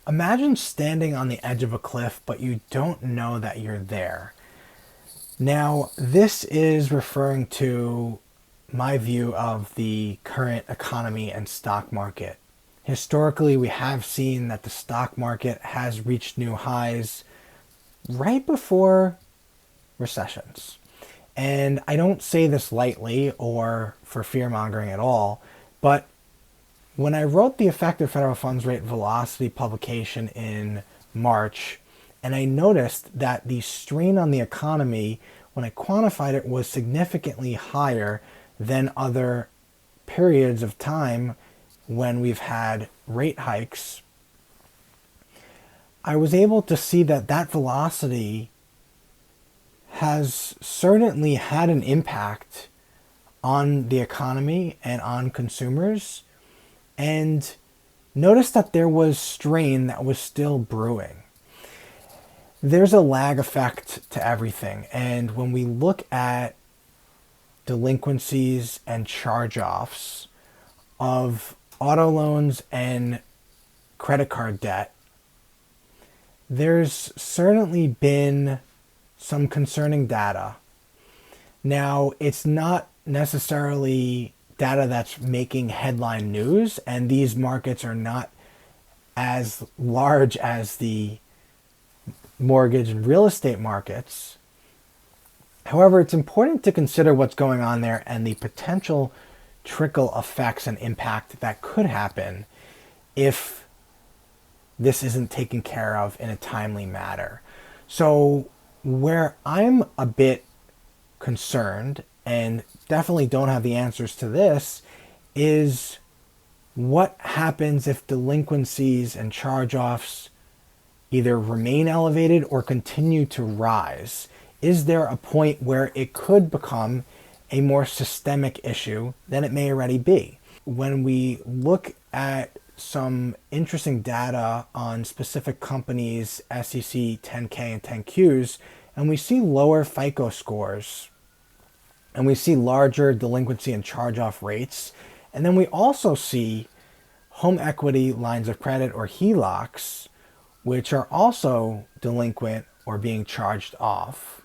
Imagine standing on the edge of a cliff, but you don't know that you're there. Now, this is referring to my view of the current economy and stock market. Historically, we have seen that the stock market has reached new highs right before recessions. And I don't say this lightly or for fear mongering at all, but when I wrote the effective federal funds rate velocity publication in March, and I noticed that the strain on the economy, when I quantified it, was significantly higher than other periods of time when we've had rate hikes, I was able to see that that velocity has certainly had an impact on the economy and on consumers. And notice that there was strain that was still brewing. There's a lag effect to everything. And when we look at delinquencies and charge-offs of auto loans and credit card debt, there's certainly been some concerning data. Now, it's not necessarily data that's making headline news, and these markets are not as large as the mortgage and real estate markets. However, it's important to consider what's going on there and the potential trickle effects and impact that could happen if this isn't taken care of in a timely manner. So where I'm a bit concerned and definitely don't have the answers to this is what happens if delinquencies and charge-offs either remain elevated or continue to rise. Is there a point where it could become a more systemic issue than it may already be? When we look at some interesting data on specific companies, SEC 10K and 10Qs, and we see lower FICO scores, and we see larger delinquency and charge-off rates, and then we also see home equity lines of credit or HELOCs, which are also delinquent or being charged off.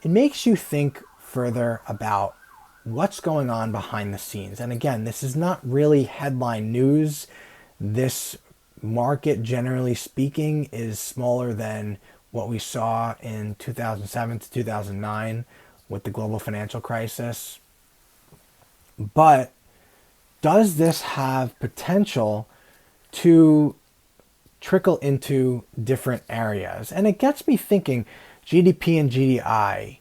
It makes you think further about what's going on behind the scenes. And again, this is not really headline news. This market, generally speaking, is smaller than what we saw in 2007 to 2009 with the global financial crisis. But does this have potential to trickle into different areas? And it gets me thinking, GDP and GDI,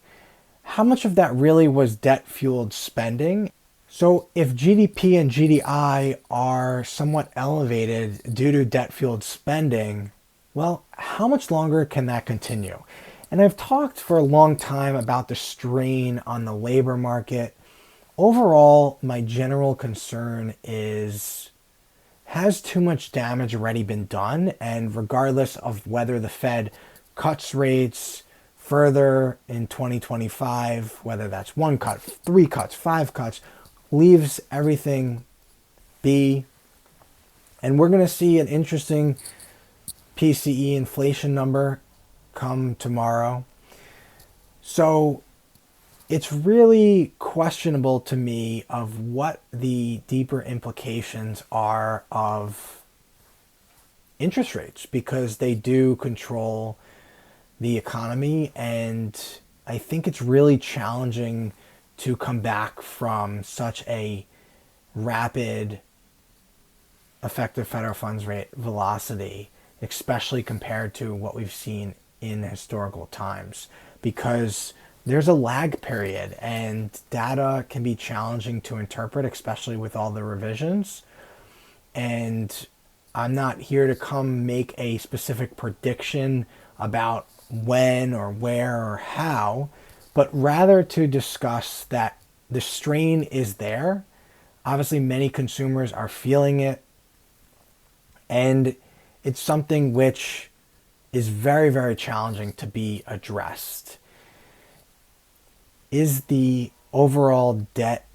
how much of that really was debt-fueled spending? So if GDP and GDI are somewhat elevated due to debt-fueled spending, well, how much longer can that continue? And I've talked for a long time about the strain on the labor market. Overall, my general concern is, has too much damage already been done? And regardless of whether the Fed cuts rates further in 2025, whether that's 1 cut, 3 cuts, 5 cuts, leaves everything be. And we're going to see an interesting PCE inflation number come tomorrow. So it's really questionable to me of what the deeper implications are of interest rates, because they do control the economy, and I think it's really challenging to come back from such a rapid effective federal funds rate velocity, especially compared to what we've seen in historical times, because there's a lag period and data can be challenging to interpret, especially with all the revisions. And I'm not here to come make a specific prediction about when or where or how, but rather to discuss that the strain is there. Obviously, many consumers are feeling it, and it's something which is very, very challenging to be addressed. Is the overall debt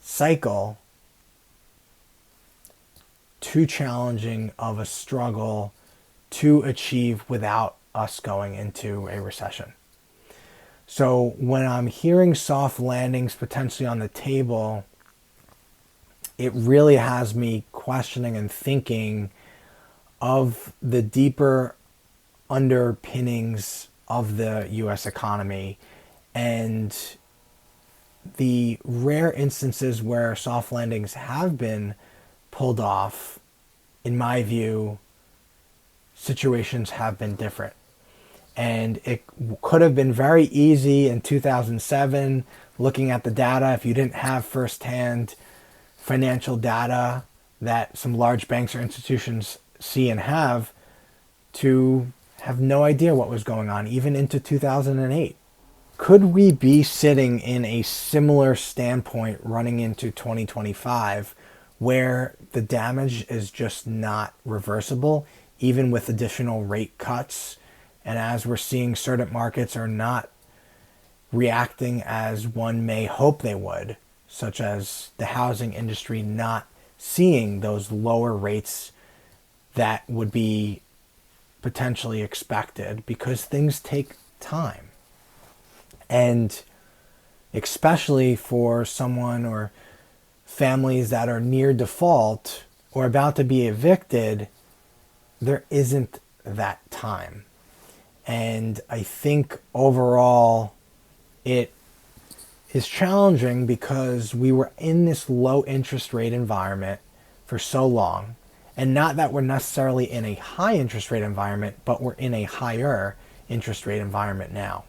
cycle too challenging of a struggle to achieve without us going into a recession. So when I'm hearing soft landings potentially on the table, it really has me questioning and thinking of the deeper underpinnings of the US economy and the rare instances where soft landings have been pulled off. In my view, situations have been different. And it could have been very easy in 2007, looking at the data, if you didn't have firsthand financial data that some large banks or institutions see and have, to have no idea what was going on, even into 2008. Could we be sitting in a similar standpoint running into 2025 where the damage is just not reversible, even with additional rate cuts? And as we're seeing, certain markets are not reacting as one may hope they would, such as the housing industry not seeing those lower rates that would be potentially expected because things take time. And especially for someone or families that are near default or about to be evicted, there isn't that time. And I think overall it is challenging because we were in this low interest rate environment for so long. And not that we're necessarily in a high interest rate environment, but we're in a higher interest rate environment now.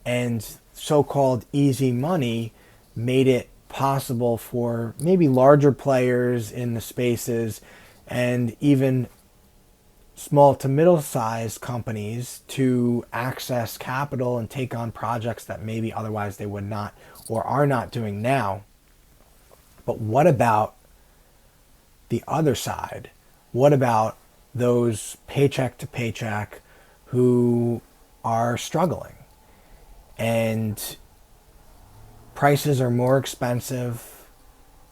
And so-called easy money made it possible for maybe larger players in the spaces and even small to middle-sized companies to access capital and take on projects that maybe otherwise they would not or are not doing now. But what about the other side? What about those paycheck to paycheck who are struggling and prices are more expensive,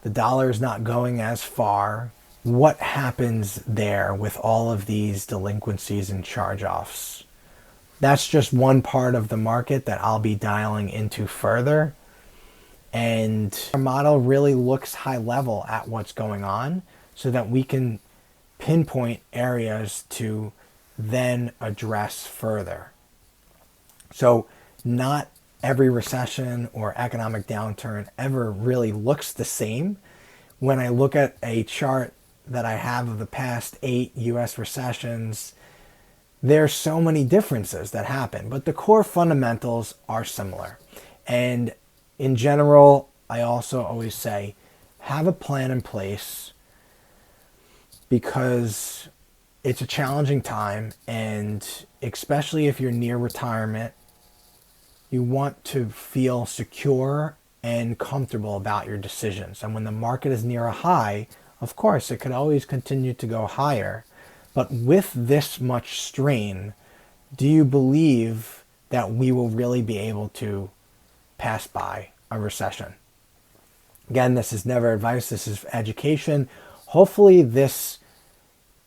the dollar is not going as far? What happens there with all of these delinquencies and charge-offs? That's just one part of the market that I'll be dialing into further. And our model really looks high level at what's going on so that we can pinpoint areas to then address further. So not every recession or economic downturn ever really looks the same. When I look at a chart that I have of the past 8 US recessions, there's so many differences that happen, but the core fundamentals are similar. And in general, I also always say, have a plan in place because it's a challenging time, and especially if you're near retirement, you want to feel secure and comfortable about your decisions. And when the market is near a high, of course, it could always continue to go higher. But with this much strain, do you believe that we will really be able to pass by a recession? Again, this is never advice. This is education. Hopefully this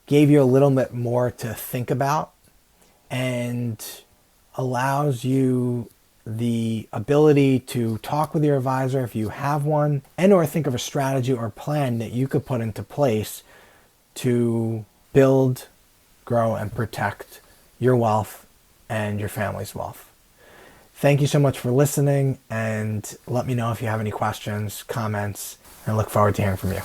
gave you a little bit more to think about and allows you the ability to talk with your advisor if you have one, and or think of a strategy or plan that you could put into place to build, grow, and protect your wealth and your family's wealth. Thank you so much for listening, and let me know if you have any questions, comments, and I look forward to hearing from you.